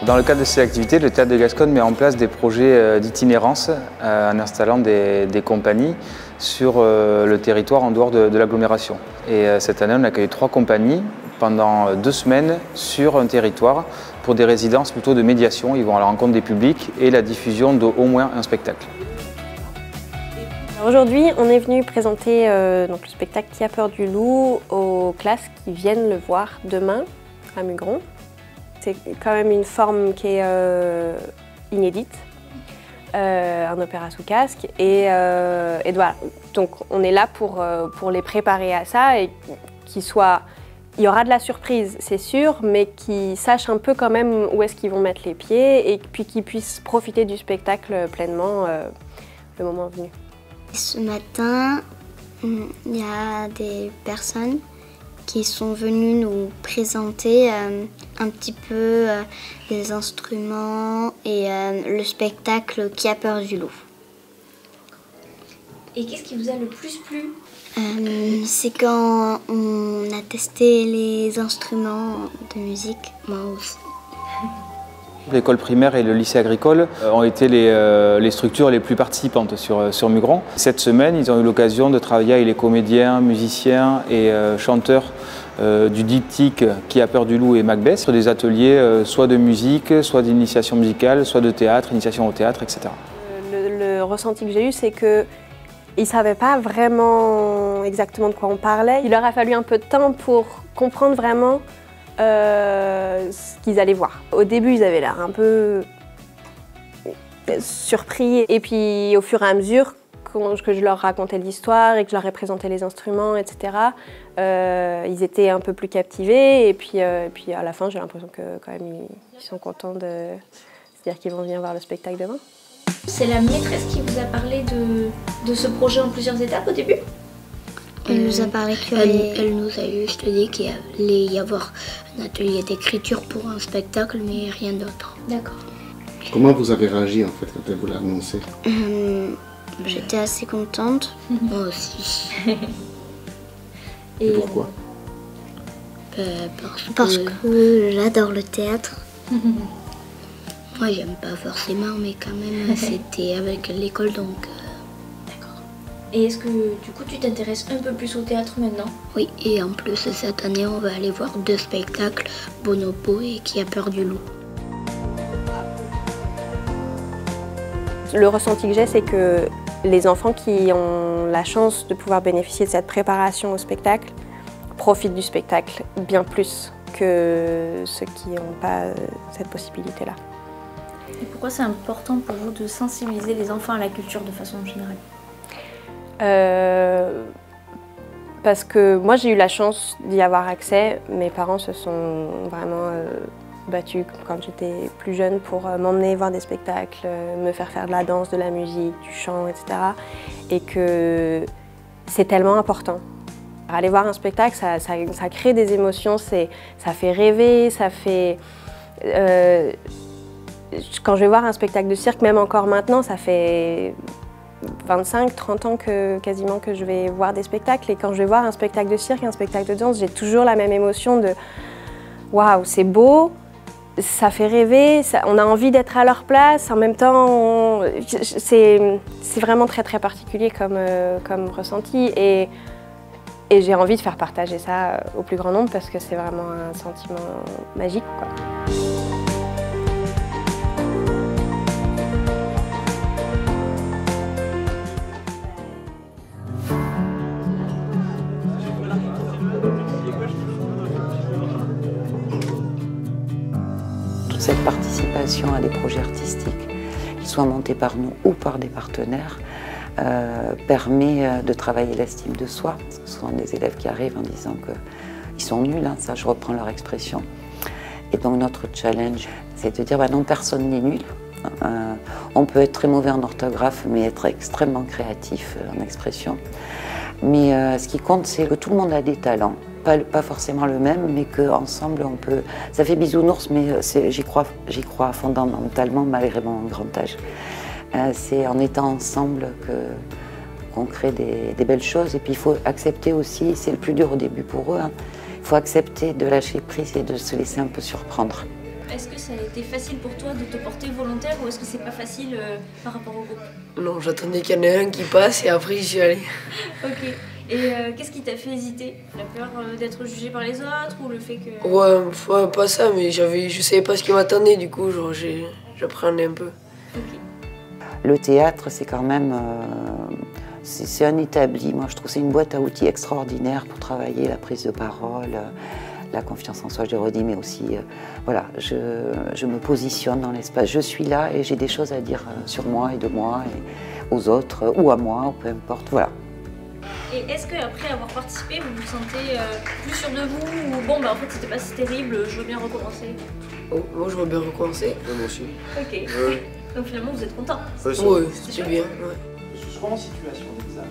Dans le cadre de ces activités, le Théâtre de Gascogne met en place des projets d'itinérance en installant des compagnies sur le territoire en dehors de l'agglomération. Et cette année, on a accueilli 3 compagnies pendant 2 semaines sur un territoire pour des résidences plutôt de médiation. Ils vont à la rencontre des publics et la diffusion d'au moins un spectacle. Aujourd'hui, on est venu présenter donc, le spectacle Qui a peur du loup aux classes qui viennent le voir demain à Mugron. C'est quand même une forme qui est inédite, un opéra sous casque. Et voilà, donc on est là pour les préparer à ça et qu'il soit... Il y aura de la surprise, c'est sûr, mais qu'ils sachent un peu quand même où est-ce qu'ils vont mettre les pieds et puis qu'ils puissent profiter du spectacle pleinement le moment venu. Ce matin, il y a des personnes qui sont venues nous présenter un petit peu les instruments et le spectacle Qui a peur du loup. Et qu'est-ce qui vous a le plus plu? C'est quand on a testé les instruments de musique, moi aussi. L'école primaire et le lycée agricole ont été les structures les plus participantes sur Mugron. Cette semaine, ils ont eu l'occasion de travailler avec les comédiens, musiciens et chanteurs du diptyque Qui a peur du loup et Macbeth sur des ateliers soit de musique, soit d'initiation musicale, soit de théâtre, initiation au théâtre, etc. Le ressenti que j'ai eu, c'est que ils ne savaient pas vraiment exactement de quoi on parlait. Il leur a fallu un peu de temps pour comprendre vraiment ce qu'ils allaient voir. Au début, ils avaient l'air un peu surpris. Et puis, au fur et à mesure que je leur racontais l'histoire et que je leur ai présenté les instruments, etc., ils étaient un peu plus captivés. Et puis à la fin, j'ai l'impression que quand même, ils sont contents de se dire qu'ils vont venir voir le spectacle demain. C'est la maîtresse qui vous a parlé de ce projet en plusieurs étapes au début? Elle nous a parlé Elle nous a juste dit qu'il allait y avoir un atelier d'écriture pour un spectacle, mais rien d'autre. D'accord. Comment vous avez réagi en fait quand elle vous l'a annoncé? J'étais assez contente. Moi aussi. Et pourquoi? Parce que j'adore le théâtre. Moi, j'aime pas forcément, mais quand même, c'était avec l'école, donc... D'accord. Et est-ce que, du coup, tu t'intéresses un peu plus au théâtre maintenant? Oui, et en plus, cette année, on va aller voir 2 spectacles, Bonobo et Qui a peur du loup. Le ressenti que j'ai, c'est que les enfants qui ont la chance de pouvoir bénéficier de cette préparation au spectacle profitent du spectacle bien plus que ceux qui n'ont pas cette possibilité-là. Et pourquoi c'est important pour vous de sensibiliser les enfants à la culture de façon générale? Parce que moi j'ai eu la chance d'y avoir accès. Mes parents se sont vraiment battus quand j'étais plus jeune pour m'emmener voir des spectacles, me faire de la danse, de la musique, du chant, etc. Et que c'est tellement important. Aller voir un spectacle, ça crée des émotions, ça fait rêver, ça fait... Quand je vais voir un spectacle de cirque, même encore maintenant, ça fait 25-30 ans quasiment que je vais voir des spectacles. Et quand je vais voir un spectacle de cirque, un spectacle de danse, j'ai toujours la même émotion de « Waouh, c'est beau, ça fait rêver, on a envie d'être à leur place. » En même temps, c'est vraiment très très particulier comme ressenti. Et j'ai envie de faire partager ça au plus grand nombre parce que c'est vraiment un sentiment magique, quoi. Cette participation à des projets artistiques, qu'ils soient montés par nous ou par des partenaires, permet de travailler l'estime de soi. Ce sont des élèves qui arrivent en disant qu'ils sont nuls, hein, ça je reprends leur expression. Et donc notre challenge, c'est de dire bah non, personne n'est nul. On peut être très mauvais en orthographe, mais être extrêmement créatif en expression. Mais ce qui compte, c'est que tout le monde a des talents. Pas forcément le même, mais qu'ensemble on peut... Ça fait bisounours, mais j'y crois fondamentalement malgré mon grand âge. C'est en étant ensemble qu'on crée des belles choses. Et puis il faut accepter aussi, c'est le plus dur au début pour eux, hein, il faut accepter de lâcher prise et de se laisser un peu surprendre. Est-ce que ça a été facile pour toi de te porter volontaire ou est-ce que c'est pas facile par rapport au groupe? Non, j'attendais qu'il y en ait un qui passe et après j'y suis allée. Ok. Et qu'est-ce qui t'a fait hésiter? La peur d'être jugé par les autres ou le fait que... Ouais, pas ça, mais je savais pas ce qui m'attendait, du coup, genre j'appréhendais un peu. Ok. Le théâtre, c'est quand même... c'est un établi, moi je trouve que c'est une boîte à outils extraordinaire pour travailler la prise de parole, la confiance en soi, je le redis, mais aussi, voilà, je me positionne dans l'espace. Je suis là et j'ai des choses à dire sur moi et de moi et aux autres, ou à moi, ou peu importe, voilà. Et est-ce qu'après avoir participé, vous vous sentez plus sûr de vous ou bon, bah en fait c'était pas si terrible, je veux bien recommencer? Oh, moi je veux bien recommencer. Moi aussi. Ok. Ouais. Donc finalement vous êtes content? Ouais, c'était bien. Ouais. Je suis souvent en situation d'examen.